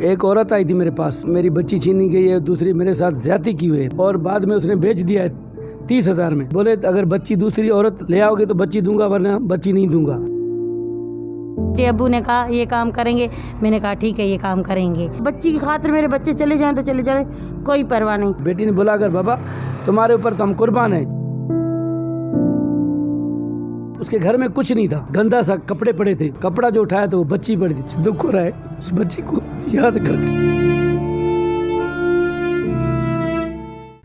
एक औरत आई थी मेरे पास, मेरी बच्ची छीनी गई है, दूसरी मेरे साथ ज्यादती की हुई है और बाद में उसने बेच दिया है 30,000 में। बोले अगर बच्ची दूसरी औरत ले आओगे तो बच्ची दूंगा, वरना बच्ची नहीं दूंगा। अब्बू ने कहा ये काम करेंगे, मैंने कहा ठीक है ये काम करेंगे। बच्ची की खातिर मेरे बच्चे चले जाएं तो चले जाएं, कोई परवाह नहीं। बेटी ने बोला अगर बाबा तुम्हारे ऊपर तो हम कुर्बान हैं। उसके घर में कुछ नहीं था, गंदा सा कपड़े पड़े थे, कपड़ा जो उठाया तो वो बच्ची पड़ी थी। दुख हो रहा है उस बच्ची को याद करके।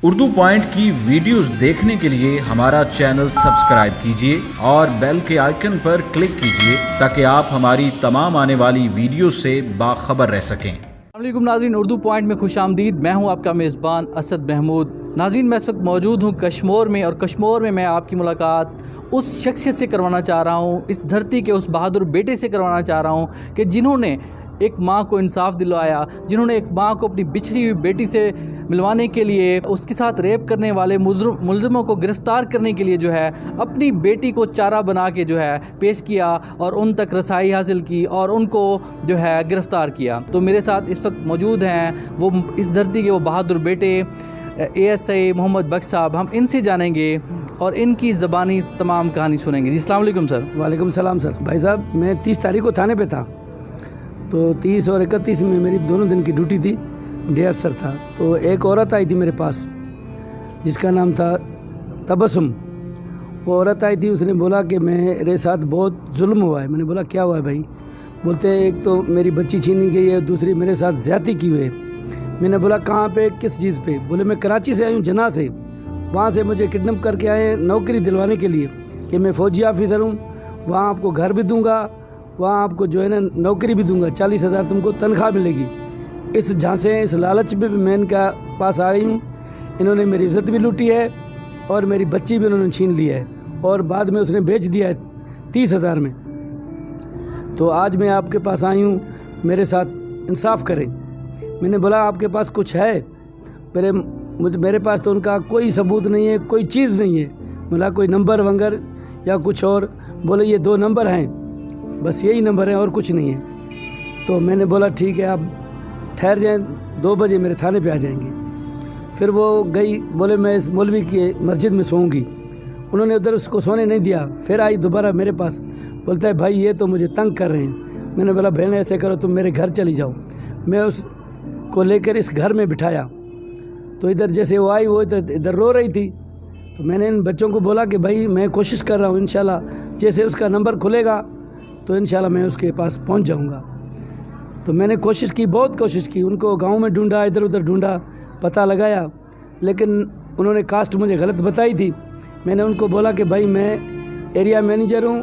उर्दू पॉइंट की वीडियोस देखने के लिए हमारा चैनल सब्सक्राइब कीजिए और बेल के आइकन पर क्लिक कीजिए ताकि आप हमारी तमाम आने वाली वीडियो से बाखबर रह सकें। अस्सलामुअलैकुम नाज़रीन, उर्दू पॉइंट में खुशामदीद। मैं हूं आपका मेज़बान असद महमूद। नाज़रीन, मैं इस वक्त मौजूद हूं कश्मीर में, और कश्मीर में मैं आपकी मुलाकात उस शख्सियत से करवाना चाह रहा हूं, इस धरती के उस बहादुर बेटे से करवाना चाह रहा हूं कि जिन्होंने एक माँ को इंसाफ दिलवाया, जिन्होंने एक माँ को अपनी बिछड़ी हुई बेटी से मिलवाने के लिए, उसके साथ रेप करने वाले मुलज़िमों को गिरफ़्तार करने के लिए जो है अपनी बेटी को चारा बना के जो है पेश किया और उन तक रसाई हासिल की और उनको जो है गिरफ़्तार किया। तो मेरे साथ इस वक्त मौजूद हैं वो इस धरती के वो बहादुर बेटे ASI मोहम्मद बख्श साहब। हम इनसे जानेंगे और इनकी ज़बानी तमाम कहानी सुनेंगे। जी अस्सलाम वालेकुम सर। वालेकुम सलाम सर। भाई साहब, मैं 30 तारीख को थाने पे था, तो 30 और 31 में मेरी दोनों दिन की ड्यूटी थी, डे अफसर था। तो एक औरत आई थी मेरे पास जिसका नाम था तबस्सुम। वो औरत आई थी, उसने बोला कि मेरे साथ बहुत जुल्म हुआ है। मैंने बोला क्या हुआ है भाई? बोलते एक तो मेरी बच्ची छीनी गई है, दूसरी मेरे साथ ज़्यादती की हुई है। मैंने बोला कहाँ पे, किस चीज़ पे? बोले मैं कराची से आई हूँ, जना से। वहाँ से मुझे किडनैप करके आए नौकरी दिलवाने के लिए कि मैं फ़ौजी ऑफिसर हूँ, वहाँ आपको घर भी दूँगा, वहाँ आपको जो है ना नौकरी भी दूंगा, 40,000 तुमको तनख्वाह मिलेगी। इस झांसे, इस लालच पे भी मैं इनका पास आ गई हूँ। इन्होंने मेरी इज़्ज़त भी लूटी है और मेरी बच्ची भी उन्होंने छीन ली है और बाद में उसने बेच दिया है 30,000 में। तो आज मैं आपके पास आई हूँ, मेरे साथ इंसाफ करें। मैंने बोला आपके पास कुछ है? मेरे पास तो उनका कोई सबूत नहीं है, कोई चीज़ नहीं है। बोला कोई नंबर वंगर या कुछ और? बोले ये 2 नंबर हैं, बस यही नंबर है और कुछ नहीं है। तो मैंने बोला ठीक है, आप ठहर जाएं, 2 बजे मेरे थाने पे आ जाएंगे। फिर वो गई, बोले मैं इस मौलवी की मस्जिद में सोऊंगी। उन्होंने उधर उसको सोने नहीं दिया। फिर आई दोबारा मेरे पास, बोलता है भाई ये तो मुझे तंग कर रहे हैं। मैंने बोला बहन ऐसे करो, तुम मेरे घर चली जाओ। मैं उसको लेकर इस घर में बिठाया, तो इधर जैसे वो आई वो इधर रो रही थी। तो मैंने इन बच्चों को बोला कि भाई मैं कोशिश कर रहा हूँ, इंशाल्लाह जैसे उसका नंबर खुलेगा तो इंशाल्लाह मैं उसके पास पहुंच जाऊंगा। तो मैंने कोशिश की, बहुत कोशिश की, उनको गांव में ढूंढा, इधर उधर ढूंढा, पता लगाया, लेकिन उन्होंने कास्ट मुझे गलत बताई थी। मैंने उनको बोला कि भाई मैं एरिया मैनेजर हूं,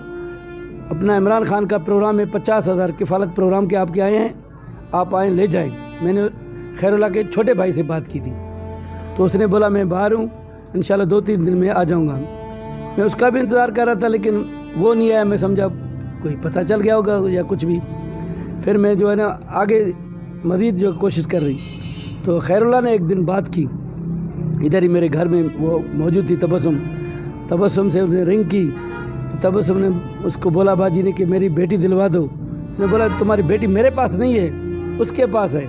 अपना इमरान खान का प्रोग्राम है, 50,000 किफ़ालत प्रोग्राम के आपके आए हैं, आप आएँ ले जाएँ। मैंने खैरुल्लाह के छोटे भाई से बात की थी, तो उसने बोला मैं बाहर हूँ, इंशाल्लाह 2-3 दिन में आ जाऊँगा। मैं उसका भी इंतज़ार कर रहा था, लेकिन वो नहीं आया। मैं समझा कोई पता चल गया होगा या कुछ भी। फिर मैं जो है ना आगे मज़ीद जो कोशिश कर रही, तो खैरुल्लाह ने एक दिन बात की, इधर ही मेरे घर में वो मौजूद थी तबस्सुम से उसने रिंग की। तो तबस्सुम ने उसको बोला बाजी ने कि मेरी बेटी दिलवा दो। उसने बोला तुम्हारी बेटी मेरे पास नहीं है, उसके पास है,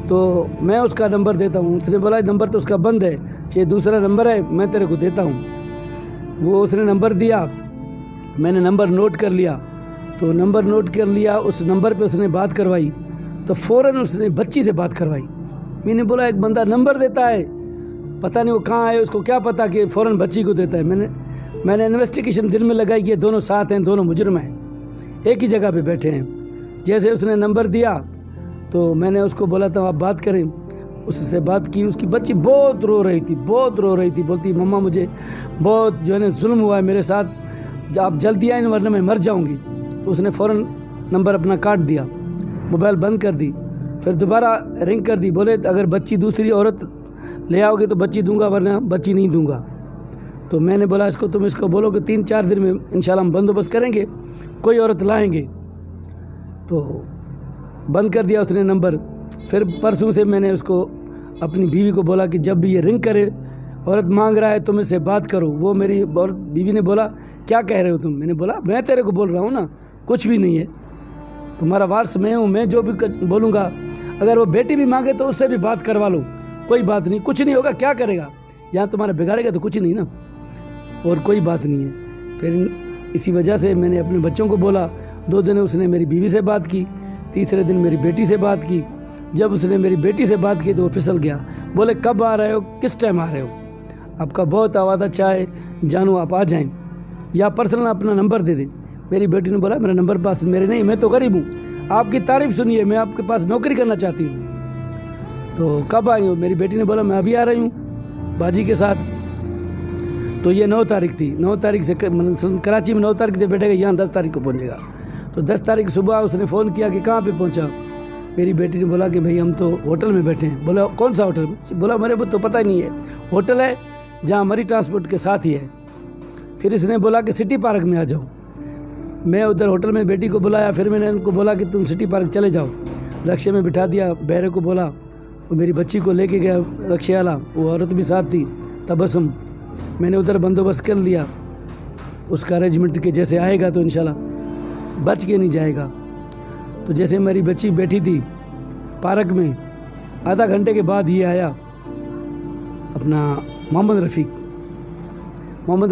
तो मैं उसका नंबर देता हूँ। उसने बोला नंबर तो उसका बंद है, चाहे दूसरा नंबर है मैं तेरे को देता हूँ। वो उसने नंबर दिया, मैंने नंबर नोट कर लिया। तो नंबर नोट कर लिया, उस नंबर पे उसने बात करवाई, तो फ़ौरन उसने बच्ची से बात करवाई। मैंने बोला एक बंदा नंबर देता है, पता नहीं वो कहाँ है, उसको क्या पता कि फ़ौरन बच्ची को देता है। मैंने इन्वेस्टिगेशन दिल में लगाई कि दोनों साथ हैं, दोनों मुजरिम हैं, एक ही जगह पे बैठे हैं। जैसे उसने नंबर दिया तो मैंने उसको बोला था आप बात करें, उससे बात की। उसकी बच्ची बहुत रो रही थी, बोलती मम्मा मुझे बहुत जो है ना जुल्म हुआ है मेरे साथ, आप जल्दी आए वरना मैं मर जाऊंगी। तो उसने फ़ौरन नंबर अपना काट दिया, मोबाइल बंद कर दी। फिर दोबारा रिंग कर दी, बोले अगर बच्ची दूसरी औरत ले आओगे तो बच्ची दूंगा, वरना बच्ची नहीं दूंगा। तो मैंने बोला तुम इसको बोलो कि 3-4 दिन में इंशाल्लाह हम बंदोबस्त करेंगे, कोई औरत लाएंगे। तो बंद कर दिया उसने नंबर। फिर परसों से मैंने उसको अपनी बीवी को बोला कि जब भी ये रिंग करे, औरत मांग रहा है तुम इससे बात करो। वो मेरी औरत बीवी ने बोला क्या कह रहे हो तुम? मैंने बोला मैं तेरे को बोल रहा हूँ ना, कुछ भी नहीं है। तुम्हारा वारस मैं हूँ, मैं जो भी बोलूँगा, अगर वो बेटी भी मांगे तो उससे भी बात करवा लो, कोई बात नहीं, कुछ नहीं होगा, क्या करेगा, यहाँ तुम्हारा बिगाड़ेगा तो कुछ नहीं ना, और कोई बात नहीं है। फिर इसी वजह से मैंने अपने बच्चों को बोला। 2 दिन उसने मेरी बीवी से बात की, तीसरे दिन मेरी बेटी से बात की। जब उसने मेरी बेटी से बात की तो वो फिसल गया, बोले कब आ रहे हो, किस टाइम आ रहे हो, आपका बहुत आवाज़ अच्छा है, जानू आप आ जाएं, या पर्सनल अपना नंबर दे दें। मेरी बेटी ने बोला मेरा नंबर पास मेरे नहीं, मैं तो गरीब हूँ, आपकी तारीफ़ सुनिए, मैं आपके पास नौकरी करना चाहती हूँ, तो कब आएंगे। मेरी बेटी ने बोला मैं अभी आ रही हूँ बाजी के साथ। तो ये 9 तारीख थी, 9 तारीख से कराची में 9 तारीख से बैठेगा, यहाँ 10 तारीख को पहुँचेगा। तो 10 तारीख सुबह उसने फ़ोन किया कि कहाँ पे पहुँचा। मेरी बेटी ने बोला कि भाई हम तो होटल में बैठे हैं। बोला कौन सा होटल? बोला मेरे को तो पता ही नहीं है, होटल है जहाँ मरी ट्रांसपोर्ट के साथ ही है। फिर इसने बोला कि सिटी पार्क में आ जाओ। मैं उधर होटल में बेटी को बुलाया, फिर मैंने उनको बोला कि तुम सिटी पार्क चले जाओ, रक्शे में बिठा दिया। बहरे को बोला, वो मेरी बच्ची को लेके गया रक्शे वाला, वो औरत भी साथ थी, तबस्सुम। मैंने उधर बंदोबस्त कर लिया उसका अरेंजमेंट के, जैसे आएगा तो इंशाल्लाह बच के नहीं जाएगा। तो जैसे मेरी बच्ची बैठी थी पार्क में, आधा घंटे के बाद ये आया अपना मोहम्मद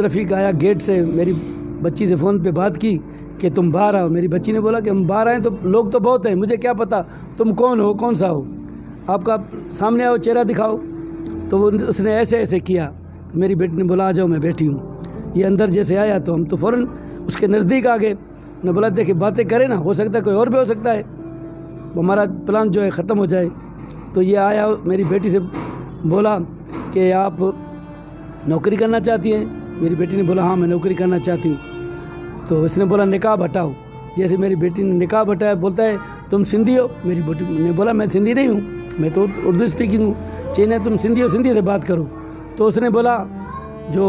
रफ़ीक आया गेट से। मेरी बच्ची से फ़ोन पे बात की कि तुम बाहर आओ। मेरी बच्ची ने बोला कि हम बाहर आए तो लोग तो बहुत हैं, मुझे क्या पता तुम कौन हो, कौन सा हो, आपका सामने आओ, चेहरा दिखाओ। तो वो उसने ऐसे ऐसे किया। तो मेरी बेटी ने बोला आ जाओ, मैं बैठी हूँ। ये अंदर जैसे आया तो हम तो फ़ौरन उसके नज़दीक आ गए। ने बोला देखिए बातें करें ना, हो सकता है कोई और भी हो सकता है, हमारा प्लान जो है ख़त्म हो जाए। तो ये आया, मेरी बेटी से बोला कि आप नौकरी करना चाहती हैं? मेरी बेटी ने बोला हाँ मैं नौकरी करना चाहती हूँ। तो इसने बोला निकाब हटाओ। जैसे मेरी बेटी ने निकाब हटाया, बोलता है तुम सिंधी हो? मेरी बेटी ने बोला मैं सिंधी नहीं हूँ, मैं तो उर्दू स्पीकिंग हूँ। चाहिए तुम सिंधी हो, सिंधी से बात करो। तो उसने बोला, जो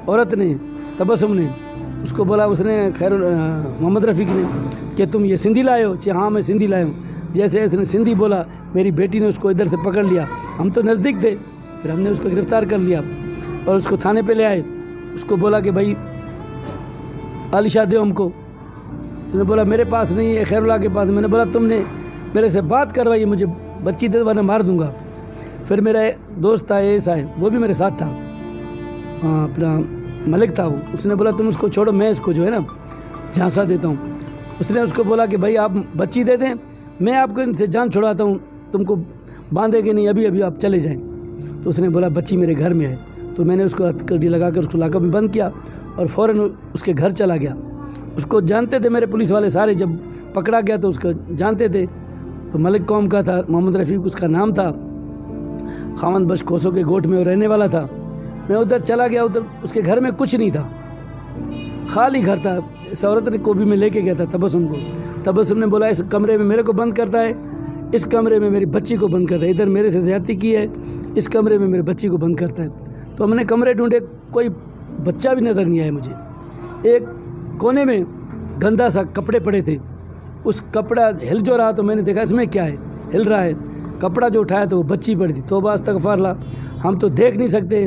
औरत ने, तबस्सुम ने, उसको बोला, उसने खैर मोहम्मद रफ़ीक ने, कि तुम ये सिंधी लाए हो? हाँ मैं सिंधी लाया हूँ। जैसे इसने सिंधी बोला, मेरी बेटी ने उसको इधर से पकड़ लिया। हम तो नज़दीक थे, फिर हमने उसको गिरफ़्तार कर लिया और उसको थाने पे ले आए। उसको बोला कि भाई आलिशा दो हमको। उसने बोला मेरे पास नहीं है, खैरुल्लाह के पास। मैंने बोला तुमने मेरे से बात करवाई, मुझे बच्ची दे वरना मार दूंगा। फिर मेरा दोस्त था एस आए, वो भी मेरे साथ था, अपना मलिक था वो। उसने बोला तुम उसको छोड़ो, मैं इसको जो है ना झांसा देता हूँ। उसने उसको बोला कि भाई आप बच्ची दे दें, मैं आपको इनसे जान छुड़ाता हूँ, तुमको बांधेगे नहीं, अभी अभी आप चले जाएं। तो उसने बोला बच्ची मेरे घर में है। तो मैंने उसको हथकड़ी लगा कर उसको लाकर में बंद किया और फ़ौरन उसके घर चला गया। उसको जानते थे मेरे पुलिस वाले सारे, जब पकड़ा गया तो उसको जानते थे। तो मलिक कौम का था, मोहम्मद रफ़ीक उसका नाम था, खावंद बश कोसों के गोट में वो रहने वाला था। मैं उधर चला गया, उधर उसके घर में कुछ नहीं था, खाली घर था। इस औरत ने को भी मैं लेके गया था तबस्सुम को। तबस्सुम ने बोला इस कमरे में मेरे को बंद करता है, इस कमरे में मेरी बच्ची को बंद करता है, इधर मेरे से ज़्यादती की है, इस कमरे में मेरी बच्ची को बंद करता है। तो हमने कमरे ढूंढे, कोई बच्चा भी नज़र नहीं आया मुझे। एक कोने में गंदा सा कपड़े पड़े थे, उस कपड़ा हिल जो रहा तो मैंने देखा इसमें क्या है, हिल रहा है। कपड़ा जो उठाया तो वो बच्ची पड़ी थी। तौबा अस्तगफिरुल्लाह, हम तो देख नहीं सकते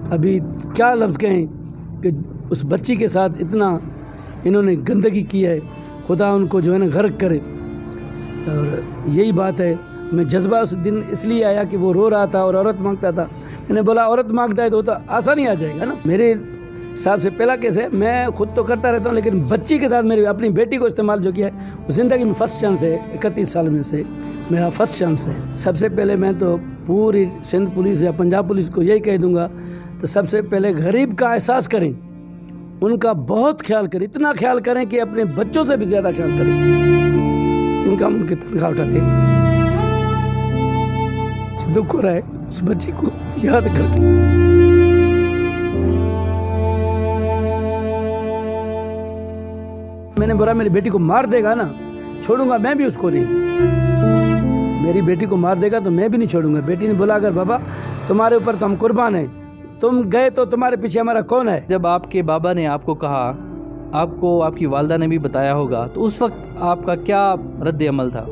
अभी क्या लफ्ज़ कहें कि उस बच्ची के साथ इतना इन्होंने गंदगी की है। खुदा उनको जो है ना गर्क करे। और यही बात है, मैं जज्बा उस दिन इसलिए आया कि वो रो रहा था और औरत मांगता था। मैंने बोला औरत मांगता है तो आसानी आ जाएगा ना। मेरे हिसाब से पहला केस है, मैं खुद तो करता रहता हूँ, लेकिन बच्ची के साथ मेरी अपनी बेटी को इस्तेमाल जो किया है वो ज़िंदगी में फ़र्स्ट चांस है। 31 साल में से मेरा फ़र्स्ट चांस है। सबसे पहले मैं तो पूरी सिंध पुलिस या पंजाब पुलिस को यही कह दूँगा, तो सबसे पहले गरीब का एहसास करें, उनका बहुत ख्याल करें, इतना ख्याल करें कि अपने बच्चों से भी ज़्यादा ख्याल करें, क्योंकि हम उनकी तनख्वाह उठाते हैं। दुख हो रहा है उस बच्ची को याद करके। मैंने बोला मेरी बेटी को मार देगा ना, छोड़ूंगा मैं भी उसको नहीं। मेरी बेटी को मार देगा तो मैं भी नहीं छोड़ूंगा। बेटी ने बोला अगर बाबा तुम्हारे ऊपर तो हम कुर्बान हैं, तुम गए तो तुम्हारे पीछे हमारा कौन है। जब आपके बाबा ने आपको कहा, आपको आपकी वालदा ने भी बताया होगा, तो उस वक्त आपका क्या रद्द अमल था?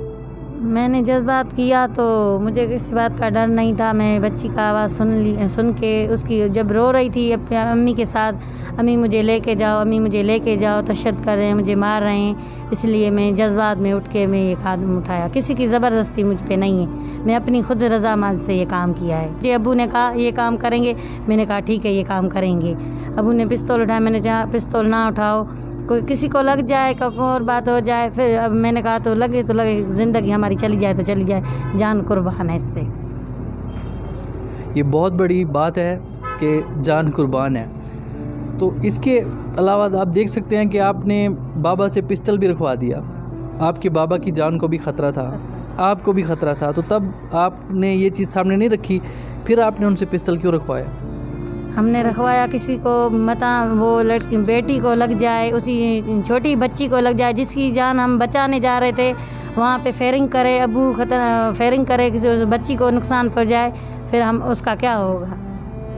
मैंने जज्बात किया तो मुझे किसी बात का डर नहीं था। मैं बच्ची का आवाज़ सुन के उसकी जब रो रही थी अपनी अम्मी के साथ, अम्मी मुझे लेके जाओ, अम्मी मुझे लेके जाओ, तशद्दुद कर रहे हैं, मुझे मार रहे हैं, इसलिए मैं जज्बात में उठ के मैं ये कदम उठाया। किसी की ज़बरदस्ती मुझ पे नहीं है, मैं अपनी खुद रज़ामंद से ये काम किया है। मुझे अब्बू ने कहा ये काम करेंगे, मैंने कहा ठीक है ये काम करेंगे। अब्बू ने पिस्तौल उठाया, मैंने कहा पिस्तौल ना उठाओ, कोई किसी को लग जाए, कब और बात हो जाए। फिर अब मैंने कहा तो लगे, ज़िंदगी हमारी चली जाए तो चली जाए, जान कुर्बान है इस पे। ये बहुत बड़ी बात है कि जान कुर्बान है। तो इसके अलावा आप देख सकते हैं कि आपने बाबा से पिस्टल भी रखवा दिया। आपके बाबा की जान को भी ख़तरा था, आपको भी ख़तरा था, तो तब आपने ये चीज़ सामने नहीं रखी, फिर आपने उनसे पिस्टल क्यों रखवाया? हमने रखवाया किसी को मता वो लड़की बेटी को लग जाए, उसी छोटी बच्ची को लग जाए जिसकी जान हम बचाने जा रहे थे, वहाँ पे फायरिंग करे, अब्बू फायरिंग करे, किसी बच्ची को नुकसान पहुँच जाए, फिर हम उसका क्या होगा।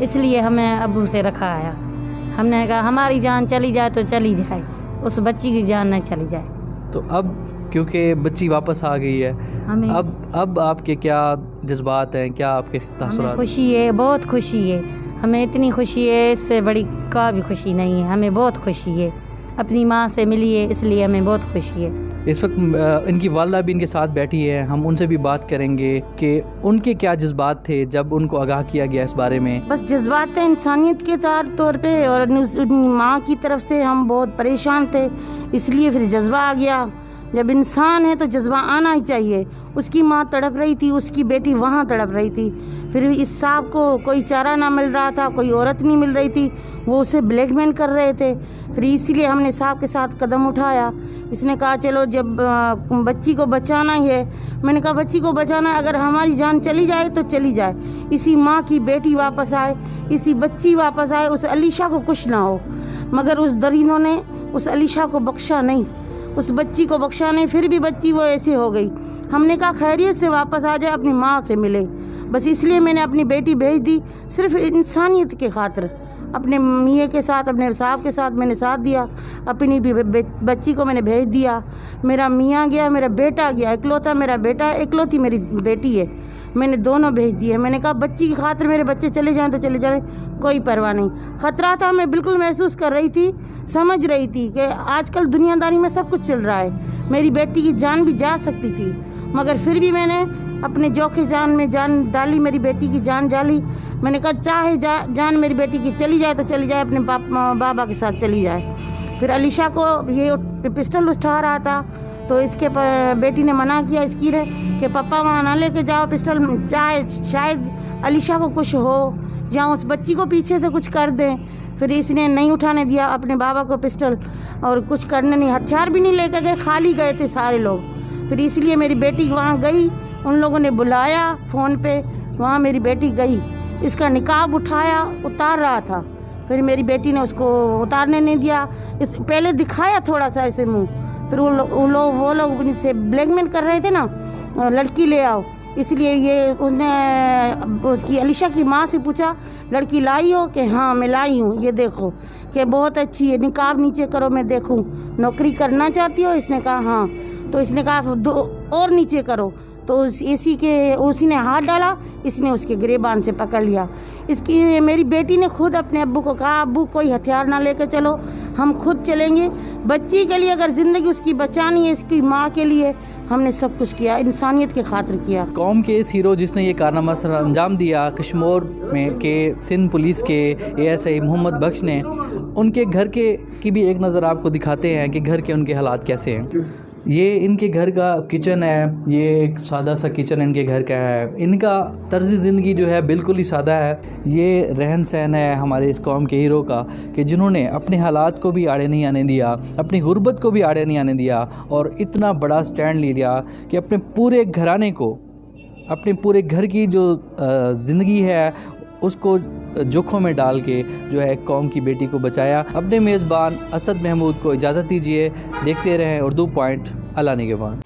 इसलिए हमें अब्बू से रखाया। हमने कहा हमारी जान चली जाए तो चली जाए, उस बच्ची की जान नहीं चली जाए। तो अब क्योंकि बच्ची वापस आ गई है, हमें अब आपके क्या जज्बात हैं, क्या आपके तासुरात? खुशी है, बहुत खुशी है, हमें इतनी खुशी है, इससे बड़ी का भी खुशी नहीं है। हमें बहुत खुशी है, अपनी माँ से मिली है, इसलिए हमें बहुत खुशी है। इस वक्त इनकी वालदा भी इनके साथ बैठी है, हम उनसे भी बात करेंगे कि उनके क्या जज्बात थे जब उनको आगाह किया गया इस बारे में। बस जज्बात थे इंसानियत के तौर पे, और उनकी माँ की तरफ से हम बहुत परेशान थे, इसलिए फिर जज्बा आ गया। जब इंसान है तो जज्बा आना ही चाहिए। उसकी माँ तड़प रही थी, उसकी बेटी वहाँ तड़प रही थी, फिर इस साहब को कोई चारा ना मिल रहा था, कोई औरत नहीं मिल रही थी, वो उसे ब्लैकमेल कर रहे थे। फिर इसलिए हमने साहब के साथ कदम उठाया। इसने कहा चलो जब बच्ची को बचाना ही है, मैंने कहा बच्ची को बचाना है, अगर हमारी जान चली जाए तो चली जाए, इसी माँ की बेटी वापस आए, इसी बच्ची वापस आए, उस अलीशा को कुछ ना हो। मगर उस दरिंदों ने उस अलीशा को बख्शा नहीं, उस बच्ची को बख्शा नहीं, फिर भी बच्ची वो ऐसे हो गई। हमने कहा खैरियत से वापस आ जाए, अपनी माँ से मिले। बस इसलिए मैंने अपनी बेटी भेज दी, सिर्फ इंसानियत के खातिर। अपने मियाँ के साथ, अपने साहब के साथ मैंने साथ दिया, अपनी भी बच्ची को मैंने भेज दिया। मेरा मियाँ गया, मेरा बेटा गया, इकलौता मेरा बेटा है, इकलौती मेरी बेटी है, मैंने दोनों भेज दिए। मैंने कहा बच्ची की खातिर मेरे बच्चे चले जाएं तो चले जाएं, कोई परवाह नहीं। ख़तरा था, मैं बिल्कुल महसूस कर रही थी, समझ रही थी कि आजकल दुनियादारी में सब कुछ चल रहा है, मेरी बेटी की जान भी जा सकती थी, मगर फिर भी मैंने अपने जोखे जान में जान डाली, मेरी बेटी की जान डाली। मैंने कहा चाहे जान मेरी बेटी की चली जाए तो चली जाए, अपने बाबा के साथ चली जाए। फिर अलीशा को ये पिस्टल उठा रहा था, तो इसके बेटी ने मना किया इसकी ने कि पापा वहाँ ना लेके जाओ पिस्टल, चाहे शायद अलीशा को कुछ हो या उस बच्ची को पीछे से कुछ कर दें। फिर इसने नहीं उठाने दिया अपने बाबा को पिस्टल, और कुछ करने नहीं, हथियार भी नहीं लेकर गए, खाली गए थे सारे लोग। फिर इसलिए मेरी बेटी वहाँ गई, उन लोगों ने बुलाया फ़ोन पे, वहाँ मेरी बेटी गई, इसका निकाब उठाया, उतार रहा था, फिर मेरी बेटी ने उसको उतारने नहीं दिया, पहले दिखाया थोड़ा सा ऐसे मुंह, फिर वो लोग इनसे ब्लैकमेल कर रहे थे ना, लड़की ले आओ, इसलिए ये उसने उसकी अलीशा की माँ से पूछा लड़की लाई हो कि हाँ मैं लाई हूँ, ये देखो कि बहुत अच्छी है, निकाब नीचे करो मैं देखूँ, नौकरी करना चाहती हो? इसने कहा हाँ। तो इसने कहा और नीचे करो, तो उसी ने हाथ डाला, इसने उसके गिरेबान से पकड़ लिया। इसकी मेरी बेटी ने खुद अपने अब्बू को कहा अब्बू कोई हथियार ना लेकर चलो, हम खुद चलेंगे, बच्ची के लिए अगर ज़िंदगी उसकी बचानी है, इसकी माँ के लिए हमने सब कुछ किया, इंसानियत के खातिर किया। कौम के इस हीरो जिसने ये कारनामा अंजाम दिया कश्मीर में के सिंध पुलिस के ASI मोहम्मद बख्श ने, उनके घर की भी एक नज़र आपको दिखाते हैं कि घर के उनके हालात कैसे हैं। ये इनके घर का किचन है, ये एक सादा सा किचन इनके घर का है। इनका तर्ज़ ज़िंदगी जो है बिल्कुल ही सादा है। ये रहन सहन है हमारे इस कौम के हीरो का कि जिन्होंने अपने हालात को भी आड़े नहीं आने दिया, अपनी गुर्बत को भी आड़े नहीं आने दिया, और इतना बड़ा स्टैंड ले लिया कि अपने पूरे घराने को, अपने पूरे घर की जो ज़िंदगी है उसको जोखों में डाल के जो है कौम की बेटी को बचाया। अपने मेज़बान असद महमूद को इजाज़त दीजिए, देखते रहें उर्दू पॉइंट। अल्लाह निगहबान।